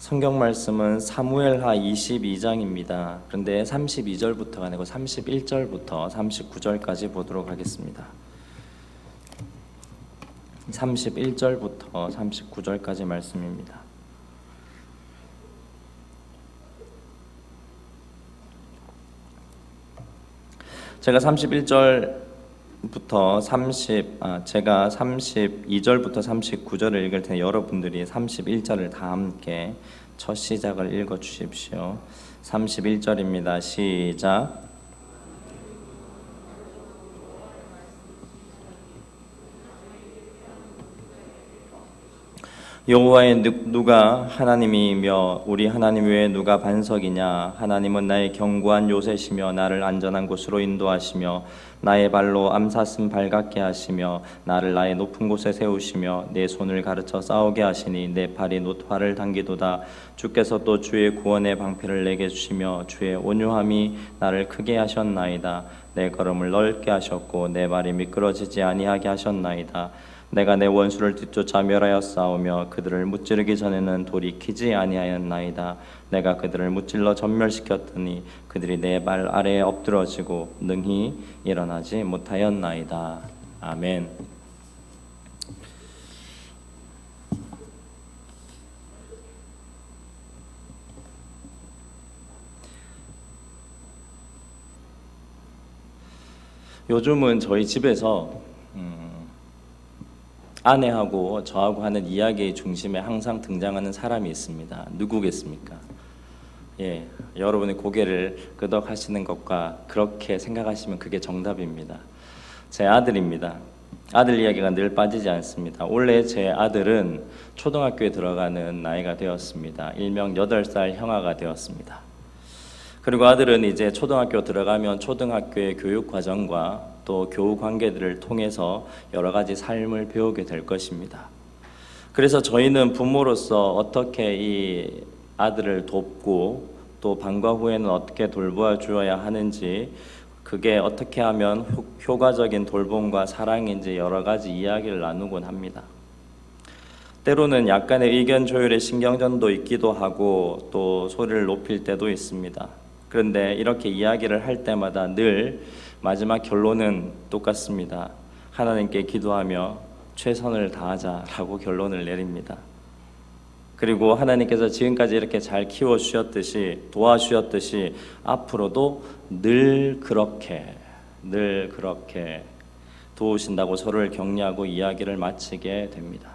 성경 말씀은 사무엘하 22장입니다. 그런데 32절부터가 아니고 31절부터 39절까지 보도록 하겠습니다. 31절부터 39절까지 말씀입니다. 제가 32절부터 39절을 읽을 테니 여러분들이 31절을 다 함께 첫 시작을 읽어 주십시오. 31절입니다. 시작. 여호와의 누가 하나님이며 우리 하나님 외에 누가 반석이냐. 하나님은 나의 견고한 요새시며 나를 안전한 곳으로 인도하시며 나의 발로 암사슴 발같게 하시며 나를 나의 높은 곳에 세우시며 내 손을 가르쳐 싸우게 하시니 내 팔이 노화를 당기도다. 주께서 또 주의 구원의 방패를 내게 주시며 주의 온유함이 나를 크게 하셨나이다. 내 걸음을 넓게 하셨고 내 발이 미끄러지지 아니하게 하셨나이다. 내가 내 원수를 뒤쫓아 멸하여 싸우며 그들을 무찌르기 전에는 돌이 키지 아니하였나이다. 내가 그들을 무찔러 전멸시켰더니 그들이 내 발 아래에 엎드러지고 능히 일어나지 못하였나이다. 아멘. 요즘은 저희 집에서 아내하고 저하고 하는 이야기의 중심에 항상 등장하는 사람이 있습니다. 누구겠습니까? 예, 여러분의 고개를 끄덕하시는 것과 그렇게 생각하시면 그게 정답입니다. 제 아들입니다. 아들 이야기가 늘 빠지지 않습니다. 올해 제 아들은 초등학교에 들어가는 나이가 되었습니다. 일명 8살 형아가 되었습니다. 그리고 아들은 이제 초등학교 들어가면 초등학교의 교육 과정과 또 교우 관계들을 통해서 여러 가지 삶을 배우게 될 것입니다. 그래서 저희는 부모로서 어떻게 이 아들을 돕고 또 방과 후에는 어떻게 돌보아 주어야 하는지, 그게 어떻게 하면 효과적인 돌봄과 사랑인지 여러 가지 이야기를 나누곤 합니다. 때로는 약간의 의견 조율에 신경전도 있기도 하고 또 소리를 높일 때도 있습니다. 그런데 이렇게 이야기를 할 때마다 늘 마지막 결론은 똑같습니다. 하나님께 기도하며 최선을 다하자라고 결론을 내립니다. 그리고 하나님께서 지금까지 이렇게 잘 키워주셨듯이 도와주셨듯이 앞으로도 늘 그렇게 도우신다고 서로를 격려하고 이야기를 마치게 됩니다.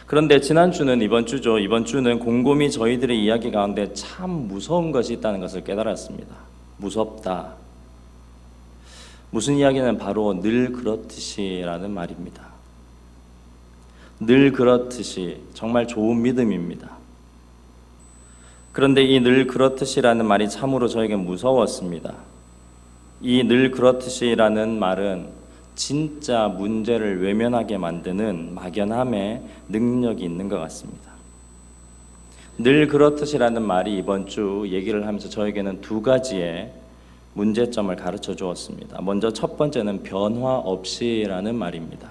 그런데 지난주는 이번 주는 곰곰이 저희들의 이야기 가운데 참 무서운 것이 있다는 것을 깨달았습니다. 무섭다. 무슨 이야기는 바로 늘 그렇듯이라는 말입니다. 늘 그렇듯이 정말 좋은 믿음입니다. 그런데 이 늘 그렇듯이라는 말이 참으로 저에게 무서웠습니다. 이 늘 그렇듯이라는 말은 진짜 문제를 외면하게 만드는 막연함의 능력이 있는 것 같습니다. 늘 그렇듯이라는 말이 이번 주 얘기를 하면서 저에게는 두 가지의 문제점을 가르쳐 주었습니다. 먼저 첫 번째는 변화 없이라는 말입니다.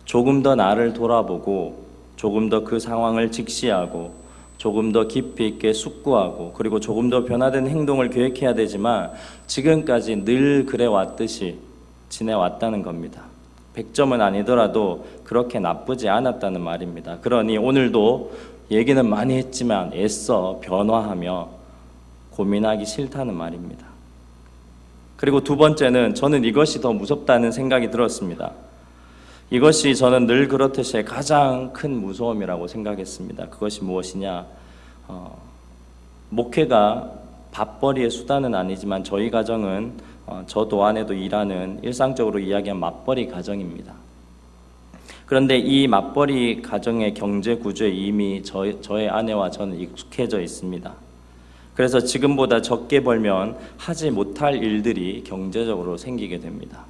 조금 더 나를 돌아보고 조금 더 그 상황을 직시하고 조금 더 깊이 있게 숙고하고 그리고 조금 더 변화된 행동을 계획해야 되지만 지금까지 늘 그래왔듯이 지내왔다는 겁니다. 100점은 아니더라도 그렇게 나쁘지 않았다는 말입니다. 그러니 오늘도 얘기는 많이 했지만 애써 변화하며 고민하기 싫다는 말입니다. 그리고 두 번째는 저는 이것이 더 무섭다는 생각이 들었습니다. 이것이 저는 늘 그렇듯이 가장 큰 무서움이라고 생각했습니다. 그것이 무엇이냐? 목회가 밥벌이의 수단은 아니지만 저희 가정은 저도 아내도 일하는 일상적으로 이야기한 맞벌이 가정입니다. 그런데 이 맞벌이 가정의 경제 구조에 이미 저의 아내와 저는 익숙해져 있습니다. 그래서 지금보다 적게 벌면 하지 못할 일들이 경제적으로 생기게 됩니다.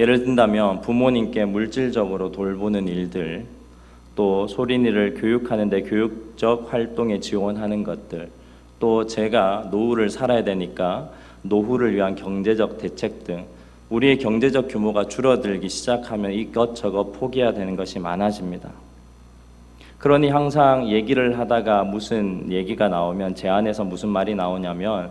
예를 든다면 부모님께 물질적으로 돌보는 일들, 또 소린이를 교육하는 데 교육적 활동에 지원하는 것들, 또 제가 노후를 살아야 되니까 노후를 위한 경제적 대책 등 우리의 경제적 규모가 줄어들기 시작하면 이것저것 포기해야 되는 것이 많아집니다. 그러니 항상 얘기를 하다가 무슨 얘기가 나오면 제 안에서 무슨 말이 나오냐면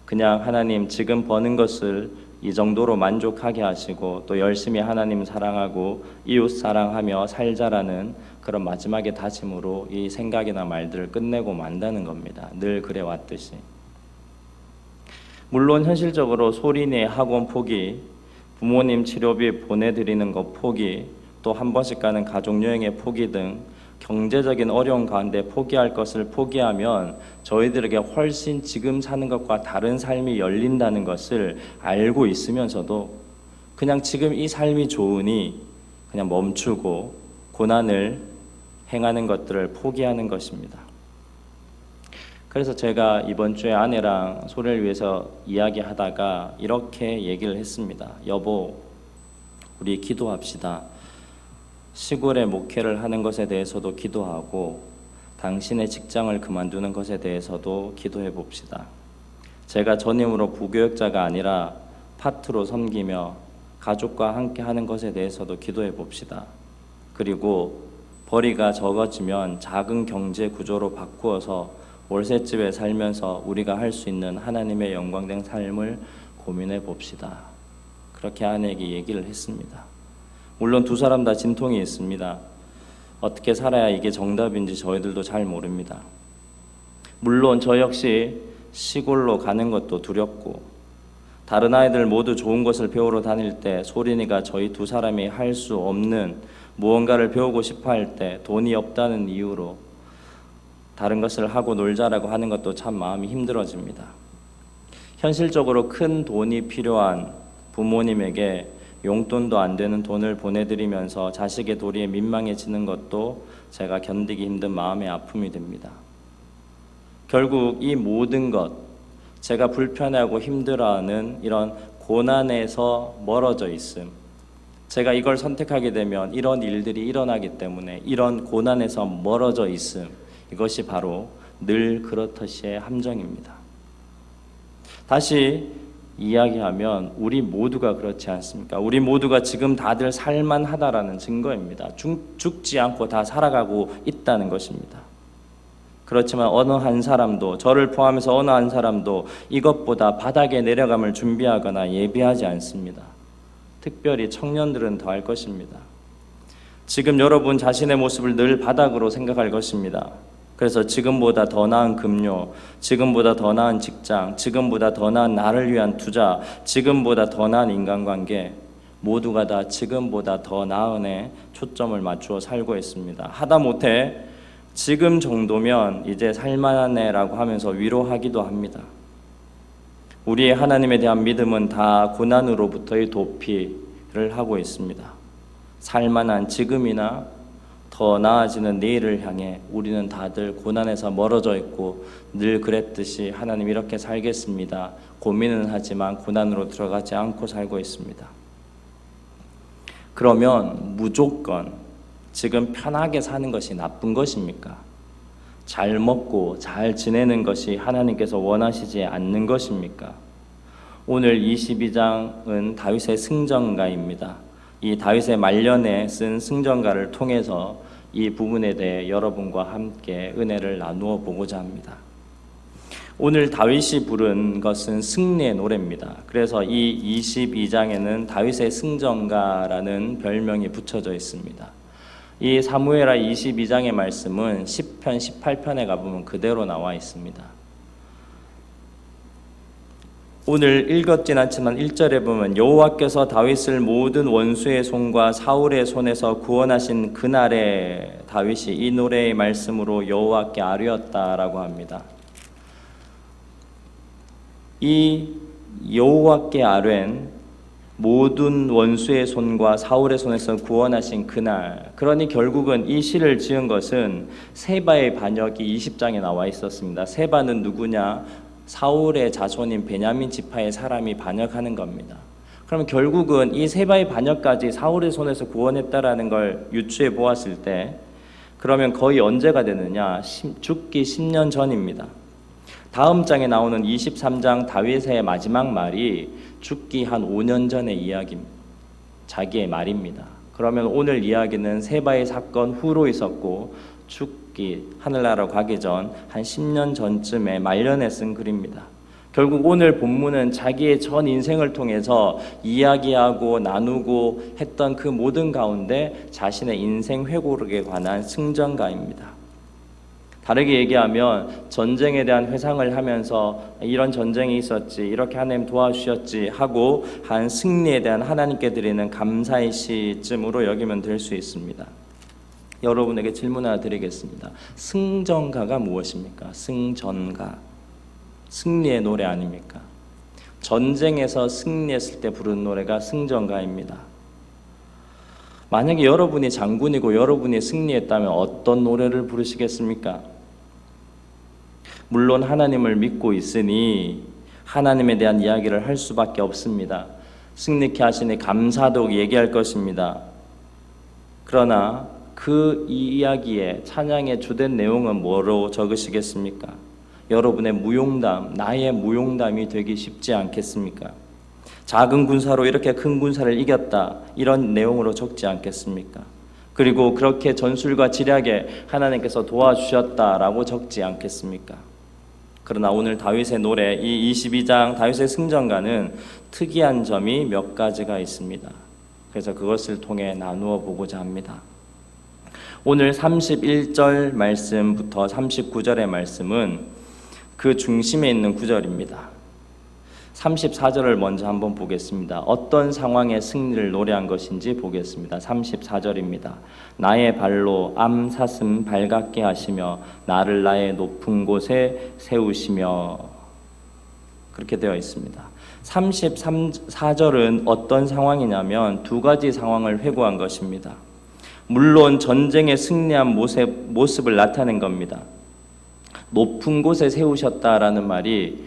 그냥 하나님 지금 버는 것을 이 정도로 만족하게 하시고 또 열심히 하나님 사랑하고 이웃 사랑하며 살자라는 그런 마지막의 다짐으로 이 생각이나 말들을 끝내고 만다는 겁니다. 늘 그래 왔듯이. 물론 현실적으로 소리내 학원 포기, 부모님 치료비 보내드리는 것 포기, 또 한 번씩 가는 가족여행의 포기 등 경제적인 어려운 가운데 포기할 것을 포기하면 저희들에게 훨씬 지금 사는 것과 다른 삶이 열린다는 것을 알고 있으면서도 그냥 지금 이 삶이 좋으니 그냥 멈추고 고난을 행하는 것들을 포기하는 것입니다. 그래서 제가 이번 주에 아내랑 소리를 위해서 이야기하다가 이렇게 얘기를 했습니다. 여보, 우리 기도합시다. 시골에 목회를 하는 것에 대해서도 기도하고 당신의 직장을 그만두는 것에 대해서도 기도해 봅시다. 제가 전임으로 부교역자가 아니라 파트로 섬기며 가족과 함께 하는 것에 대해서도 기도해 봅시다. 그리고 벌이가 적어지면 작은 경제 구조로 바꾸어서 월세집에 살면서 우리가 할 수 있는 하나님의 영광된 삶을 고민해 봅시다. 그렇게 아내에게 얘기를 했습니다. 물론 두 사람 다 진통이 있습니다. 어떻게 살아야 이게 정답인지 저희들도 잘 모릅니다. 물론 저 역시 시골로 가는 것도 두렵고 다른 아이들 모두 좋은 것을 배우러 다닐 때 소린이가 저희 두 사람이 할 수 없는 무언가를 배우고 싶어 할 때 돈이 없다는 이유로 다른 것을 하고 놀자라고 하는 것도 참 마음이 힘들어집니다. 현실적으로 큰 돈이 필요한 부모님에게 용돈도 안 되는 돈을 보내드리면서 자식의 도리에 민망해지는 것도 제가 견디기 힘든 마음의 아픔이 됩니다. 결국 이 모든 것, 제가 불편해하고 힘들어하는 이런 고난에서 멀어져 있음, 제가 이걸 선택하게 되면 이런 일들이 일어나기 때문에 이런 고난에서 멀어져 있음, 이것이 바로 늘 그렇듯이의 함정입니다. 다시 이야기하면 우리 모두가 그렇지 않습니까? 우리 모두가 지금 다들 살만하다라는 증거입니다. 죽지 않고 다 살아가고 있다는 것입니다. 그렇지만 어느 한 사람도, 저를 포함해서 어느 한 사람도 이것보다 바닥에 내려감을 준비하거나 예비하지 않습니다. 특별히 청년들은 더 할 것입니다. 지금 여러분 자신의 모습을 늘 바닥으로 생각할 것입니다. 그래서 지금보다 더 나은 급료, 지금보다 더 나은 직장, 지금보다 더 나은 나를 위한 투자, 지금보다 더 나은 인간관계, 모두가 다 지금보다 더 나은에 초점을 맞추어 살고 있습니다. 하다못해 지금 정도면 이제 살만하네라고 하면서 위로하기도 합니다. 우리의 하나님에 대한 믿음은 다 고난으로부터의 도피를 하고 있습니다. 살만한 지금이나 더 나아지는 내일을 향해 우리는 다들 고난에서 멀어져 있고 늘 그랬듯이 하나님 이렇게 살겠습니다. 고민은 하지만 고난으로 들어가지 않고 살고 있습니다. 그러면 무조건 지금 편하게 사는 것이 나쁜 것입니까? 잘 먹고 잘 지내는 것이 하나님께서 원하시지 않는 것입니까? 오늘 22장은 다윗의 승전가입니다. 이 다윗의 말년에 쓴 승전가를 통해서 이 부분에 대해 여러분과 함께 은혜를 나누어 보고자 합니다. 오늘 다윗이 부른 것은 승리의 노래입니다. 그래서 이 22장에는 다윗의 승전가라는 별명이 붙여져 있습니다. 이 사무엘하 22장의 말씀은 10편, 18편에 가보면 그대로 나와 있습니다. 오늘 읽었진 않지만 1절에 보면 여호와께서 다윗을 모든 원수의 손과 사울의 손에서 구원하신 그날에 다윗이 이 노래의 말씀으로 여호와께 아뢰었다라고 합니다. 이 여호와께 아뢰는 모든 원수의 손과 사울의 손에서 구원하신 그날, 그러니 결국은 이 시를 지은 것은 세바의 반역이 20장에 나와 있었습니다. 세바는 누구냐? 사울의 자손인 베냐민 지파의 사람이 반역하는 겁니다. 그러면 결국은 이 세바의 반역까지 사울의 손에서 구원했다라는 걸 유추해 보았을 때 그러면 거의 언제가 되느냐? 죽기 10년 전입니다. 다음 장에 나오는 23장 다윗의 마지막 말이 죽기 한 5년 전의 이야기입니다. 자기의 말입니다. 그러면 오늘 이야기는 세바의 사건 후로 있었고 죽기, 하늘나라로 가기 전 한 10년 전쯤에 말년에 쓴 글입니다. 결국 오늘 본문은 자기의 전 인생을 통해서 이야기하고 나누고 했던 그 모든 가운데 자신의 인생 회고록에 관한 승전가입니다. 다르게 얘기하면 전쟁에 대한 회상을 하면서 이런 전쟁이 있었지, 이렇게 하나님 도와주셨지 하고 한 승리에 대한 하나님께 드리는 감사의 시쯤으로 여기면 될 수 있습니다. 여러분에게 질문 하나 드리겠습니다. 승전가가 무엇입니까? 승전가. 승리의 노래 아닙니까? 전쟁에서 승리했을 때 부른 노래가 승전가입니다. 만약에 여러분이 장군이고 여러분이 승리했다면 어떤 노래를 부르시겠습니까? 물론 하나님을 믿고 있으니 하나님에 대한 이야기를 할 수밖에 없습니다. 승리케 하시니 감사도 얘기할 것입니다. 그러나 그 이야기의 찬양의 주된 내용은 뭐로 적으시겠습니까? 여러분의 무용담, 나의 무용담이 되기 쉽지 않겠습니까? 작은 군사로 이렇게 큰 군사를 이겼다, 이런 내용으로 적지 않겠습니까? 그리고 그렇게 전술과 지략에 하나님께서 도와주셨다라고 적지 않겠습니까? 그러나 오늘 다윗의 노래, 이 22장 다윗의 승전가는 특이한 점이 몇 가지가 있습니다. 그래서 그것을 통해 나누어 보고자 합니다. 오늘 31절 말씀부터 39절의 말씀은 그 중심에 있는 구절입니다. 34절을 먼저 한번 보겠습니다. 어떤 상황의 승리를 노래한 것인지 보겠습니다. 34절입니다. 나의 발로 암사슴 발같게 하시며 나를 나의 높은 곳에 세우시며, 그렇게 되어 있습니다. 34절은 어떤 상황이냐면 두 가지 상황을 회고한 것입니다. 물론 전쟁에 승리한 모습을 나타낸 겁니다. 높은 곳에 세우셨다라는 말이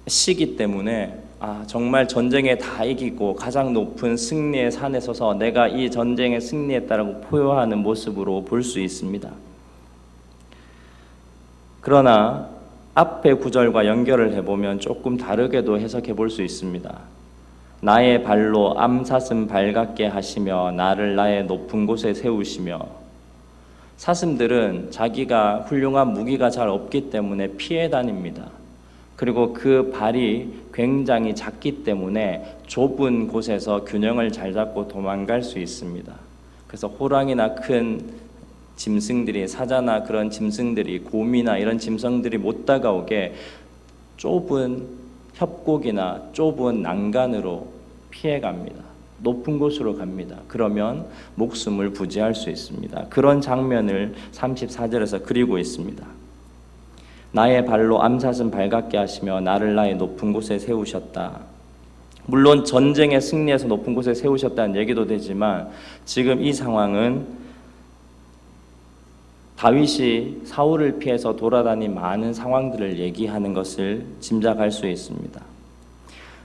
시기 때문에 정말 전쟁에 다 이기고 가장 높은 승리의 산에 서서 내가 이 전쟁에 승리했다라고 포효하는 모습으로 볼 수 있습니다. 그러나 앞의 구절과 연결을 해보면 조금 다르게도 해석해 볼 수 있습니다. 나의 발로 암사슴 발같게 하시며 나를 나의 높은 곳에 세우시며, 사슴들은 자기가 훌륭한 무기가 잘 없기 때문에 피해 다닙니다. 그리고 그 발이 굉장히 작기 때문에 좁은 곳에서 균형을 잘 잡고 도망갈 수 있습니다. 그래서 호랑이나 큰 짐승들이, 사자나 그런 짐승들이, 곰이나 이런 짐승들이 못 다가오게 좁은 협곡이나 좁은 난간으로 피해갑니다. 높은 곳으로 갑니다. 그러면 목숨을 부지할 수 있습니다. 그런 장면을 34절에서 그리고 있습니다. 나의 발로 암사슴 발같게 하시며 나를 나의 높은 곳에 세우셨다. 물론 전쟁에 승리해서 높은 곳에 세우셨다는 얘기도 되지만 지금 이 상황은 다윗이 사울을 피해서 돌아다닌 많은 상황들을 얘기하는 것을 짐작할 수 있습니다.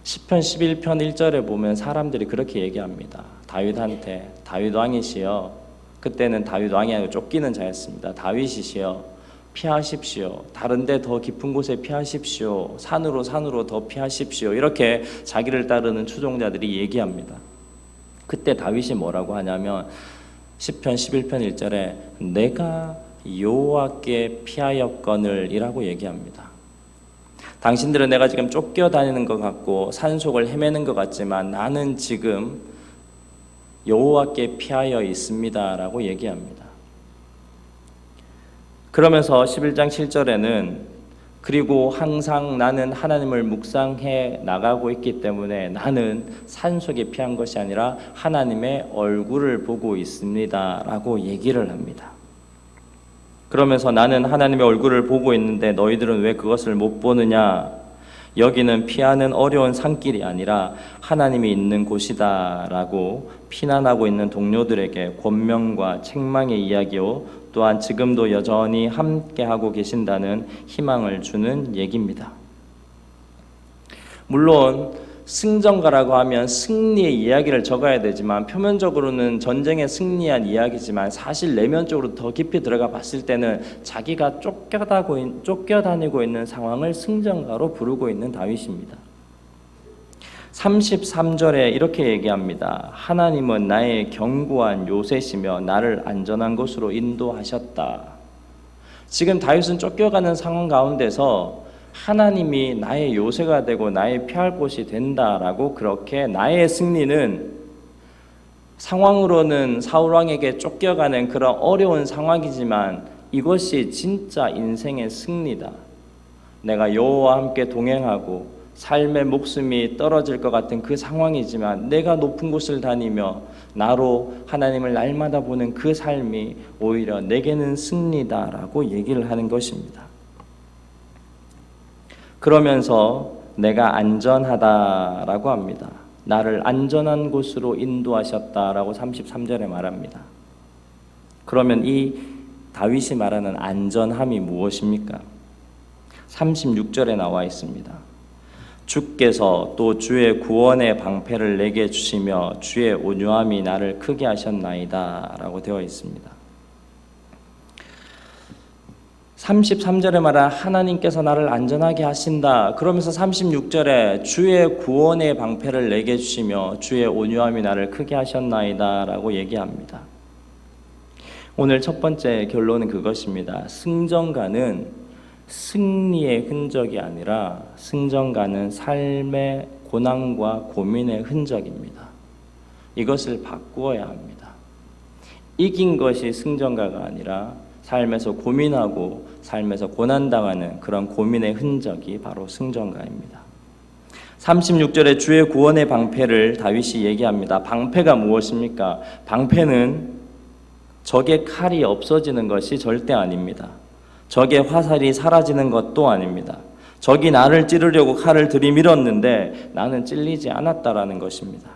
시편 11편 1절에 보면 사람들이 그렇게 얘기합니다. 다윗한테, 다윗 왕이시여, 그때는 다윗 왕이 아니고 쫓기는 자였습니다. 다윗이시여 피하십시오. 다른 데 더 깊은 곳에 피하십시오. 산으로 더 피하십시오. 이렇게 자기를 따르는 추종자들이 얘기합니다. 그때 다윗이 뭐라고 하냐면 시편 11편 1절에 내가 여호와께 피하였거늘 이라고 얘기합니다. 당신들은 내가 지금 쫓겨다니는 것 같고 산속을 헤매는 것 같지만 나는 지금 여호와께 피하여 있습니다 라고 얘기합니다. 그러면서 11장 7절에는 그리고 항상 나는 하나님을 묵상해 나가고 있기 때문에 나는 산속에 피한 것이 아니라 하나님의 얼굴을 보고 있습니다 라고 얘기를 합니다. 그러면서 나는 하나님의 얼굴을 보고 있는데 너희들은 왜 그것을 못 보느냐? 여기는 피하는 어려운 산길이 아니라 하나님이 있는 곳이다 라고 피난하고 있는 동료들에게 권면과 책망의 이야기요, 또한 지금도 여전히 함께하고 계신다는 희망을 주는 얘기입니다. 물론 승전가라고 하면 승리의 이야기를 적어야 되지만 표면적으로는 전쟁에 승리한 이야기지만 사실 내면적으로 더 깊이 들어가 봤을 때는 자기가 쫓겨다니고 있는 상황을 승전가로 부르고 있는 다윗입니다. 33절에 이렇게 얘기합니다. 하나님은 나의 견고한 요새시며 나를 안전한 곳으로 인도하셨다. 지금 다윗은 쫓겨가는 상황 가운데서 하나님이 나의 요새가 되고 나의 피할 곳이 된다라고, 그렇게 나의 승리는 상황으로는 사울왕에게 쫓겨가는 그런 어려운 상황이지만 이것이 진짜 인생의 승리다. 내가 여호와와 함께 동행하고 삶의 목숨이 떨어질 것 같은 그 상황이지만 내가 높은 곳을 다니며 나로 하나님을 날마다 보는 그 삶이 오히려 내게는 승리다라고 얘기를 하는 것입니다. 그러면서 내가 안전하다라고 합니다. 나를 안전한 곳으로 인도하셨다라고 33절에 말합니다. 그러면 이 다윗이 말하는 안전함이 무엇입니까? 36절에 나와 있습니다. 주께서 또 주의 구원의 방패를 내게 주시며 주의 온유함이 나를 크게 하셨나이다 라고 되어 있습니다. 33절에 말한 하나님께서 나를 안전하게 하신다. 그러면서 36절에 주의 구원의 방패를 내게 주시며 주의 온유함이 나를 크게 하셨나이다 라고 얘기합니다. 오늘 첫 번째 결론은 그것입니다. 승전가는 승리의 흔적이 아니라 승전가는 삶의 고난과 고민의 흔적입니다. 이것을 바꾸어야 합니다. 이긴 것이 승전가가 아니라 삶에서 고민하고 삶에서 고난당하는 그런 고민의 흔적이 바로 승전가입니다. 36절에 주의 구원의 방패를 다윗이 얘기합니다. 방패가 무엇입니까? 방패는 적의 칼이 없어지는 것이 절대 아닙니다. 적의 화살이 사라지는 것도 아닙니다. 적이 나를 찌르려고 칼을 들이밀었는데 나는 찔리지 않았다라는 것입니다.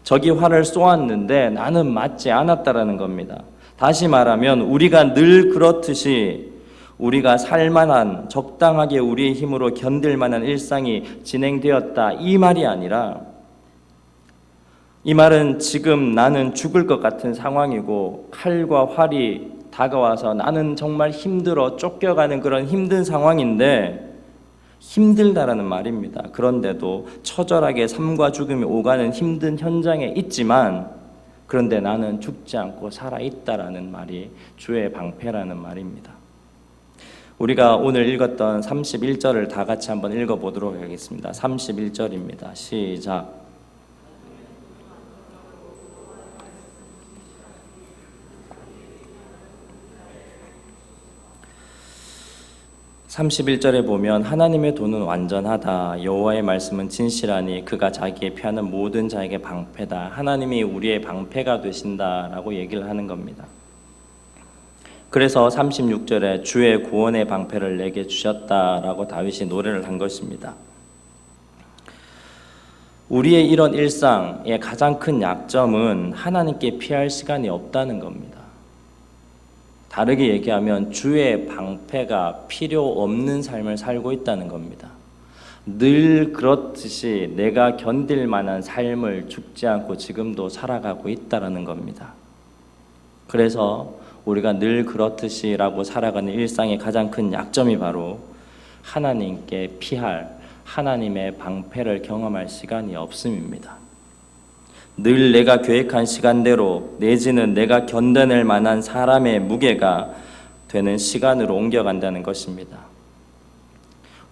적이 활을 쏘았는데 나는 맞지 않았다라는 겁니다. 다시 말하면 우리가 늘 그렇듯이 우리가 살만한, 적당하게 우리의 힘으로 견딜 만한 일상이 진행되었다, 이 말이 아니라, 이 말은 지금 나는 죽을 것 같은 상황이고 칼과 활이 다가와서 나는 정말 힘들어 쫓겨가는 그런 힘든 상황인데, 힘들다라는 말입니다. 그런데도 처절하게 삶과 죽음이 오가는 힘든 현장에 있지만, 그런데 나는 죽지 않고 살아있다라는 말이 주의 방패라는 말입니다. 우리가 오늘 읽었던 31절을 다 같이 한번 읽어보도록 하겠습니다. 31절입니다. 시작. 31절에 보면 하나님의 도는 완전하다. 여호와의 말씀은 진실하니 그가 자기의 피하는 모든 자에게 방패다. 하나님이 우리의 방패가 되신다라고 얘기를 하는 겁니다. 그래서 36절에 주의 구원의 방패를 내게 주셨다라고 다윗이 노래를 한 것입니다. 우리의 이런 일상의 가장 큰 약점은 하나님께 피할 시간이 없다는 겁니다. 다르게 얘기하면 주의 방패가 필요 없는 삶을 살고 있다는 겁니다. 늘 그렇듯이 내가 견딜 만한 삶을 죽지 않고 지금도 살아가고 있다는 겁니다. 그래서 우리가 늘 그렇듯이라고 살아가는 일상의 가장 큰 약점이 바로 하나님께 피할, 하나님의 방패를 경험할 시간이 없음입니다. 늘 내가 계획한 시간대로 내지는 내가 견뎌낼 만한 사람의 무게가 되는 시간으로 옮겨간다는 것입니다.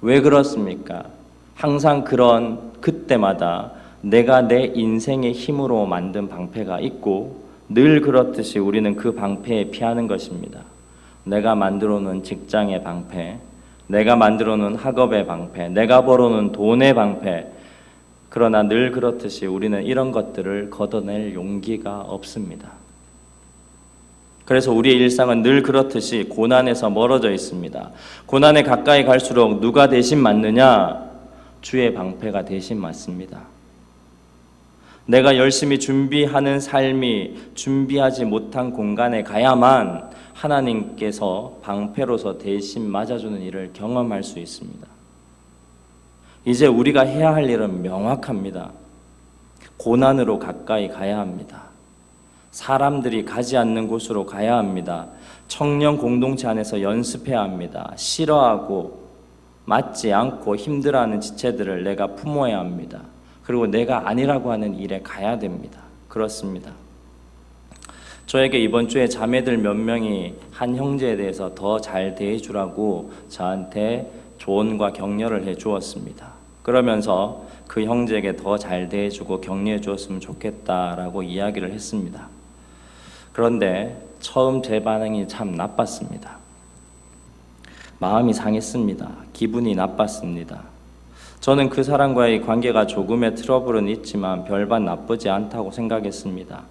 왜 그렇습니까? 항상 그때마다 내가 내 인생의 힘으로 만든 방패가 있고 늘 그렇듯이 우리는 그 방패에 피하는 것입니다. 내가 만들어 놓은 직장의 방패, 내가 만들어 놓은 학업의 방패, 내가 벌어놓은 돈의 방패. 그러나 늘 그렇듯이 우리는 이런 것들을 걷어낼 용기가 없습니다. 그래서 우리의 일상은 늘 그렇듯이 고난에서 멀어져 있습니다. 고난에 가까이 갈수록 누가 대신 맞느냐? 주의 방패가 대신 맞습니다. 내가 열심히 준비하는 삶이 준비하지 못한 공간에 가야만 하나님께서 방패로서 대신 맞아주는 일을 경험할 수 있습니다. 이제 우리가 해야 할 일은 명확합니다. 고난으로 가까이 가야 합니다. 사람들이 가지 않는 곳으로 가야 합니다. 청년 공동체 안에서 연습해야 합니다. 싫어하고 맞지 않고 힘들어하는 지체들을 내가 품어야 합니다. 그리고 내가 아니라고 하는 일에 가야 됩니다. 그렇습니다. 저에게 이번 주에 자매들 몇 명이 한 형제에 대해서 더 잘 대해주라고 저한테 조언과 격려를 해 주었습니다. 그러면서 그 형제에게 더 잘 대해주고 격려해 주었으면 좋겠다라고 이야기를 했습니다. 그런데 처음 제 반응이 참 나빴습니다. 마음이 상했습니다. 기분이 나빴습니다. 저는 그 사람과의 관계가 조금의 트러블은 있지만 별반 나쁘지 않다고 생각했습니다.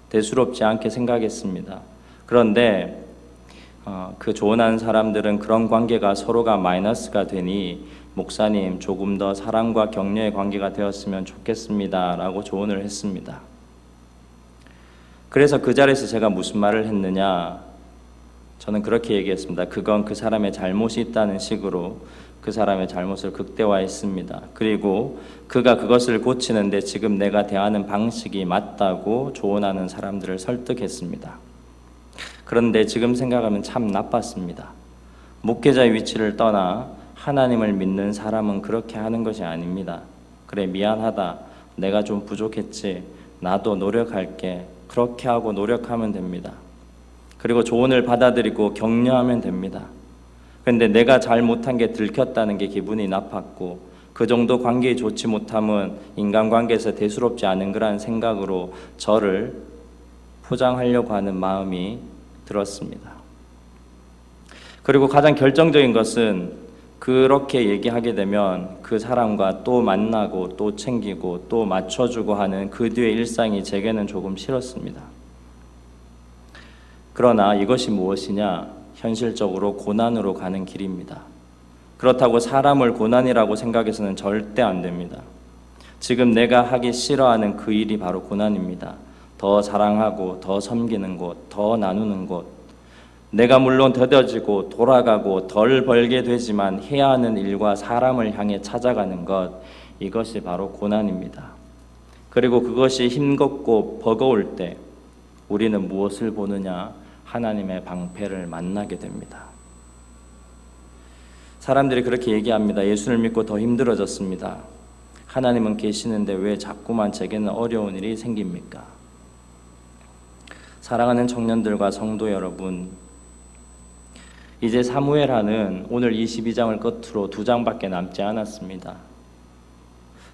대수롭지 않게 생각했습니다. 그런데 그 조언하는 사람들은 그런 관계가 서로가 마이너스가 되니 목사님 조금 더 사랑과 격려의 관계가 되었으면 좋겠습니다 라고 조언을 했습니다. 그래서 그 자리에서 제가 무슨 말을 했느냐, 저는 그렇게 얘기했습니다. 그건 그 사람의 잘못이 있다는 식으로 그 사람의 잘못을 극대화했습니다. 그리고 그가 그것을 고치는데 지금 내가 대하는 방식이 맞다고 조언하는 사람들을 설득했습니다. 그런데 지금 생각하면 참 나빴습니다. 목회자의 위치를 떠나 하나님을 믿는 사람은 그렇게 하는 것이 아닙니다. 그래, 미안하다, 내가 좀 부족했지, 나도 노력할게, 그렇게 하고 노력하면 됩니다. 그리고 조언을 받아들이고 격려하면 됩니다. 그런데 내가 잘못한 게 들켰다는 게 기분이 나빴고 그 정도 관계에 좋지 못함은 인간관계에서 대수롭지 않은 거라는 생각으로 저를 포장하려고 하는 마음이 들었습니다. 그리고 가장 결정적인 것은 그렇게 얘기하게 되면 그 사람과 또 만나고 또 챙기고 또 맞춰주고 하는 그 뒤의 일상이 제게는 조금 싫었습니다. 그러나 이것이 무엇이냐? 현실적으로 고난으로 가는 길입니다. 그렇다고 사람을 고난이라고 생각해서는 절대 안 됩니다. 지금 내가 하기 싫어하는 그 일이 바로 고난입니다. 더 사랑하고 더 섬기는 곳, 더 나누는 곳, 내가 물론 더뎌지고 돌아가고 덜 벌게 되지만 해야 하는 일과 사람을 향해 찾아가는 것, 이것이 바로 고난입니다. 그리고 그것이 힘겹고 버거울 때 우리는 무엇을 보느냐? 하나님의 방패를 만나게 됩니다. 사람들이 그렇게 얘기합니다. 예수를 믿고 더 힘들어졌습니다. 하나님은 계시는데 왜 자꾸만 제게는 어려운 일이 생깁니까? 사랑하는 청년들과 성도 여러분, 이제 사무엘하는 오늘 22장을 끝으로 2장밖에 남지 않았습니다.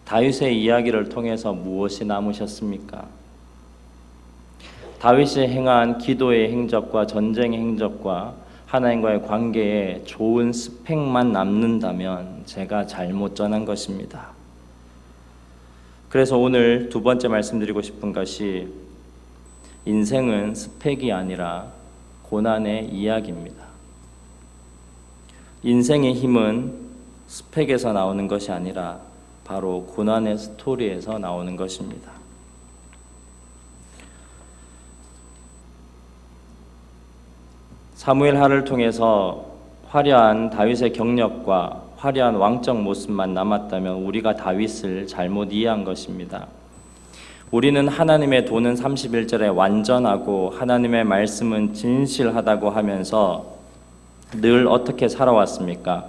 다윗의 이야기를 통해서 무엇이 남으셨습니까? 다윗이 행한 기도의 행적과 전쟁의 행적과 하나님과의 관계에 좋은 스펙만 남는다면 제가 잘못 전한 것입니다. 그래서 오늘 두 번째 말씀드리고 싶은 것이 인생은 스펙이 아니라 고난의 이야기입니다. 인생의 힘은 스펙에서 나오는 것이 아니라 바로 고난의 스토리에서 나오는 것입니다. 사무엘하를 통해서 화려한 다윗의 경력과 화려한 왕적 모습만 남았다면 우리가 다윗을 잘못 이해한 것입니다. 우리는 하나님의 도는 31절에 완전하고 하나님의 말씀은 진실하다고 하면서 늘 어떻게 살아왔습니까?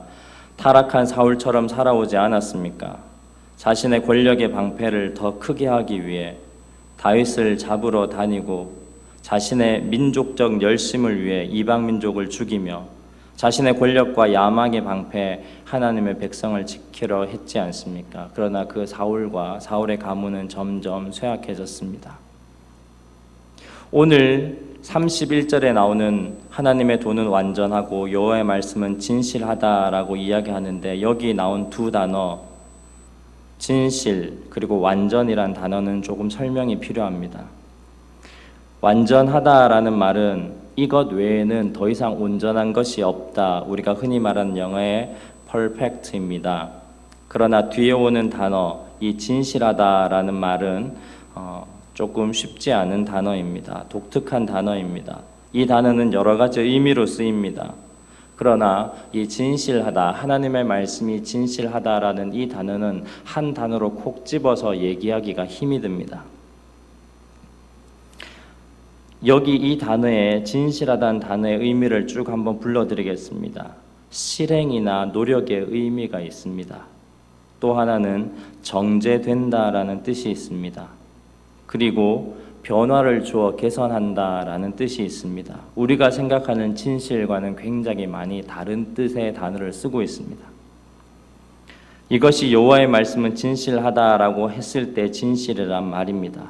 타락한 사울처럼 살아오지 않았습니까? 자신의 권력의 방패를 더 크게 하기 위해 다윗을 잡으러 다니고 자신의 민족적 열심을 위해 이방 민족을 죽이며 자신의 권력과 야망의 방패 하나님의 백성을 지키려 했지 않습니까? 그러나 그 사울의 가문은 점점 쇠약해졌습니다. 오늘 31절에 나오는 하나님의 도는 완전하고 여호와의 말씀은 진실하다라고 이야기하는데 여기 나온 두 단어 진실 그리고 완전이란 단어는 조금 설명이 필요합니다. 완전하다라는 말은 이것 외에는 더 이상 온전한 것이 없다. 우리가 흔히 말하는 영어의 perfect입니다. 그러나 뒤에 오는 단어, 이 진실하다라는 말은 조금 쉽지 않은 단어입니다. 독특한 단어입니다. 이 단어는 여러 가지 의미로 쓰입니다. 그러나 이 진실하다, 하나님의 말씀이 진실하다라는 이 단어는 한 단어로 콕 집어서 얘기하기가 힘이 듭니다. 여기 이 단어에 진실하다는 단어의 의미를 쭉 한번 불러드리겠습니다. 실행이나 노력의 의미가 있습니다. 또 하나는 정죄된다라는 뜻이 있습니다. 그리고 변화를 주어 개선한다라는 뜻이 있습니다. 우리가 생각하는 진실과는 굉장히 많이 다른 뜻의 단어를 쓰고 있습니다. 이것이 여호와의 말씀은 진실하다라고 했을 때 진실이란 말입니다.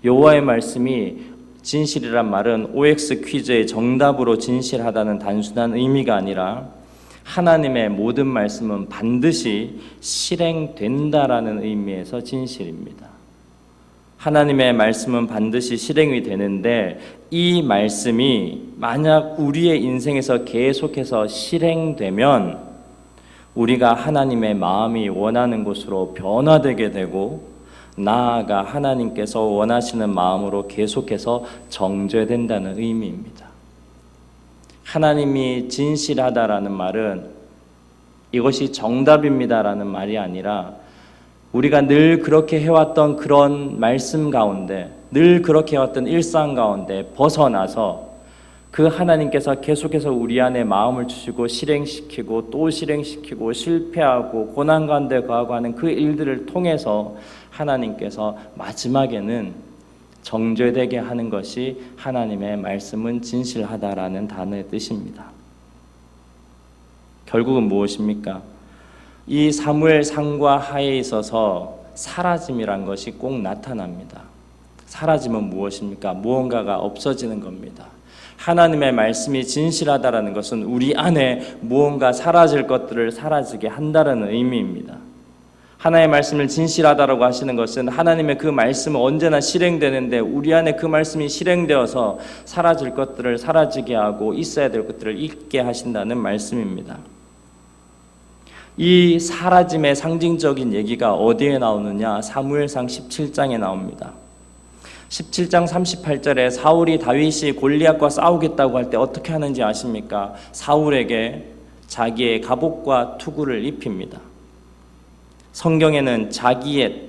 여호와의 말씀이 진실이란 말은 OX 퀴즈의 정답으로 진실하다는 단순한 의미가 아니라 하나님의 모든 말씀은 반드시 실행된다라는 의미에서 진실입니다. 하나님의 말씀은 반드시 실행이 되는데 이 말씀이 만약 우리의 인생에서 계속해서 실행되면 우리가 하나님의 마음이 원하는 곳으로 변화되게 되고 나아가 하나님께서 원하시는 마음으로 계속해서 정죄된다는 의미입니다. 하나님이 진실하다라는 말은 이것이 정답입니다라는 말이 아니라 우리가 늘 그렇게 해왔던 그런 말씀 가운데, 늘 그렇게 해왔던 일상 가운데 벗어나서 그 하나님께서 계속해서 우리 안에 마음을 주시고 실행시키고 또 실행시키고 실패하고 고난 가운데 거하고 하는 그 일들을 통해서 하나님께서 마지막에는 정죄되게 하는 것이 하나님의 말씀은 진실하다라는 단어의 뜻입니다. 결국은 무엇입니까? 이 사무엘 상과 하에 있어서 사라짐이란 것이 꼭 나타납니다. 사라짐은 무엇입니까? 무언가가 없어지는 겁니다. 하나님의 말씀이 진실하다라는 것은 우리 안에 무언가 사라질 것들을 사라지게 한다는 의미입니다. 하나님의 말씀을 진실하다라고 하시는 것은 하나님의 그 말씀은 언제나 실행되는데 우리 안에 그 말씀이 실행되어서 사라질 것들을 사라지게 하고 있어야 될 것들을 있게 하신다는 말씀입니다. 이 사라짐의 상징적인 얘기가 어디에 나오느냐? 사무엘상 17장에 나옵니다. 17장 38절에 사울이 다윗이 골리앗과 싸우겠다고 할 때 어떻게 하는지 아십니까? 사울에게 자기의 갑옷과 투구를 입힙니다. 성경에는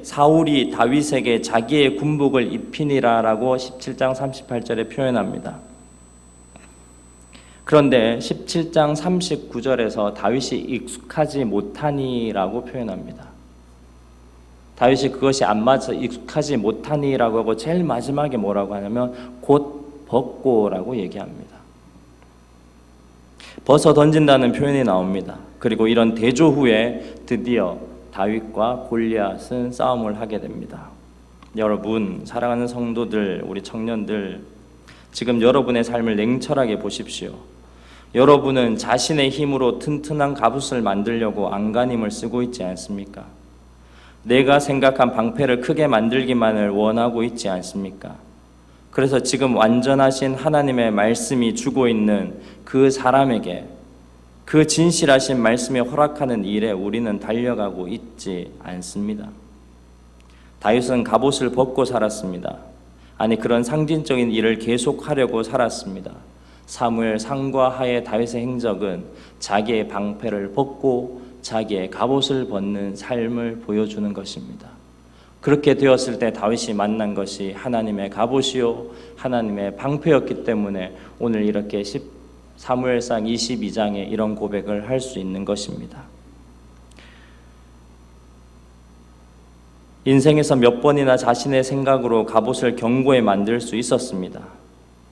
사울이 다윗에게 자기의 군복을 입히니라라고 17장 38절에 표현합니다. 그런데 17장 39절에서 다윗이 익숙하지 못하니라고 표현합니다. 다윗이 그것이 안 맞아 익숙하지 못하니라고 하고 제일 마지막에 뭐라고 하냐면 곧 벗고라고 얘기합니다. 벗어 던진다는 표현이 나옵니다. 그리고 이런 대조 후에 드디어 다윗과 골리앗은 싸움을 하게 됩니다. 여러분, 사랑하는 성도들, 우리 청년들, 지금 여러분의 삶을 냉철하게 보십시오. 여러분은 자신의 힘으로 튼튼한 갑옷을 만들려고 안간힘을 쓰고 있지 않습니까? 내가 생각한 방패를 크게 만들기만을 원하고 있지 않습니까? 그래서 지금 완전하신 하나님의 말씀이 주고 있는 그 사람에게 그 진실하신 말씀에 허락하는 일에 우리는 달려가고 있지 않습니다. 다윗은 갑옷을 벗고 살았습니다. 아니, 그런 상징적인 일을 계속하려고 살았습니다. 사무엘 상과 하의 다윗의 행적은 자기의 방패를 벗고 자기의 갑옷을 벗는 삶을 보여주는 것입니다. 그렇게 되었을 때 다윗이 만난 것이 하나님의 갑옷이요 하나님의 방패였기 때문에 오늘 이렇게 사무엘상 22장에 이런 고백을 할 수 있는 것입니다. 인생에서 몇 번이나 자신의 생각으로 갑옷을 견고히 만들 수 있었습니다.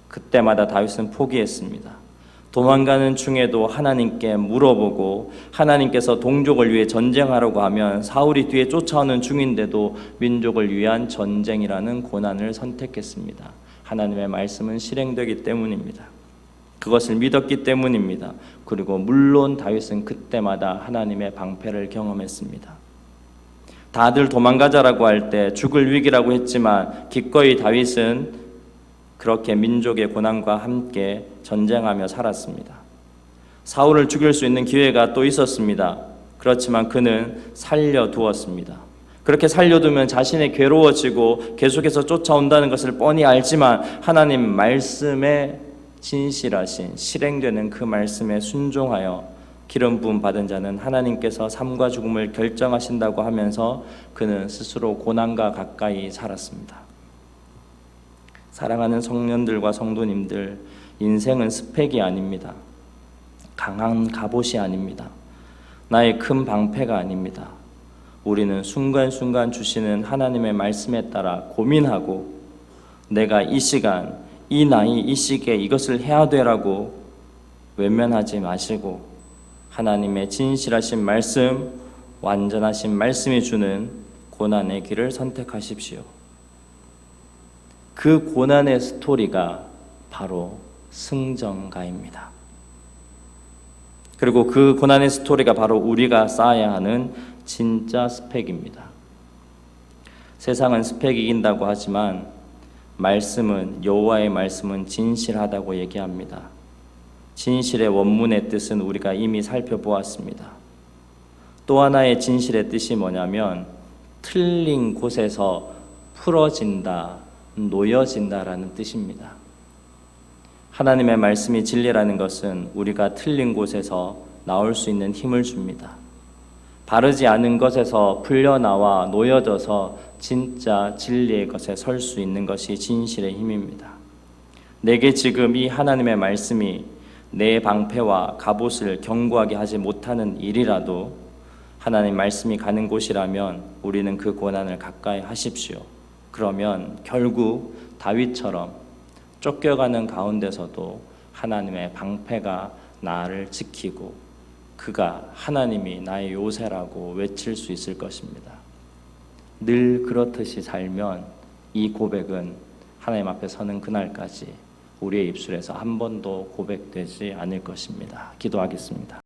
그때마다 다윗은 포기했습니다. 도망가는 중에도 하나님께 물어보고 하나님께서 동족을 위해 전쟁하라고 하면 사울이 뒤에 쫓아오는 중인데도 민족을 위한 전쟁이라는 고난을 선택했습니다. 하나님의 말씀은 실행되기 때문입니다. 그것을 믿었기 때문입니다. 그리고 물론 다윗은 그때마다 하나님의 방패를 경험했습니다. 다들 도망가자라고 할 때 죽을 위기라고 했지만 기꺼이 다윗은 그렇게 민족의 고난과 함께 전쟁하며 살았습니다. 사울을 죽일 수 있는 기회가 또 있었습니다. 그렇지만 그는 살려두었습니다. 그렇게 살려두면 자신이 괴로워지고 계속해서 쫓아온다는 것을 뻔히 알지만 하나님 말씀에 진실하신 실행되는 그 말씀에 순종하여 기름 부음 받은 자는 하나님께서 삶과 죽음을 결정하신다고 하면서 그는 스스로 고난과 가까이 살았습니다. 사랑하는 성년들과 성도님들, 인생은 스펙이 아닙니다. 강한 갑옷이 아닙니다. 나의 큰 방패가 아닙니다. 우리는 순간순간 주시는 하나님의 말씀에 따라 고민하고 내가 이 시간, 이 나이, 이 시기에 이것을 해야 되라고 외면하지 마시고 하나님의 진실하신 말씀, 완전하신 말씀이 주는 고난의 길을 선택하십시오. 그 고난의 스토리가 바로 승전가입니다. 그리고 그 고난의 스토리가 바로 우리가 쌓아야 하는 진짜 스펙입니다. 세상은 스펙이 이긴다고 하지만 말씀은, 여호와의 말씀은 진실하다고 얘기합니다. 진실의 원문의 뜻은 우리가 이미 살펴보았습니다. 또 하나의 진실의 뜻이 뭐냐면 틀린 곳에서 풀어진다, 놓여진다라는 뜻입니다. 하나님의 말씀이 진리라는 것은 우리가 틀린 곳에서 나올 수 있는 힘을 줍니다. 바르지 않은 것에서 풀려나와 놓여져서 진짜 진리의 것에 설 수 있는 것이 진실의 힘입니다. 내게 지금 이 하나님의 말씀이 내 방패와 갑옷을 견고하게 하지 못하는 일이라도 하나님 말씀이 가는 곳이라면 우리는 그 고난을 가까이 하십시오. 그러면 결국 다윗처럼 쫓겨가는 가운데서도 하나님의 방패가 나를 지키고 그가 하나님이 나의 요새라고 외칠 수 있을 것입니다. 늘 그렇듯이 살면 이 고백은 하나님 앞에 서는 그날까지 우리의 입술에서 한 번도 고백되지 않을 것입니다. 기도하겠습니다.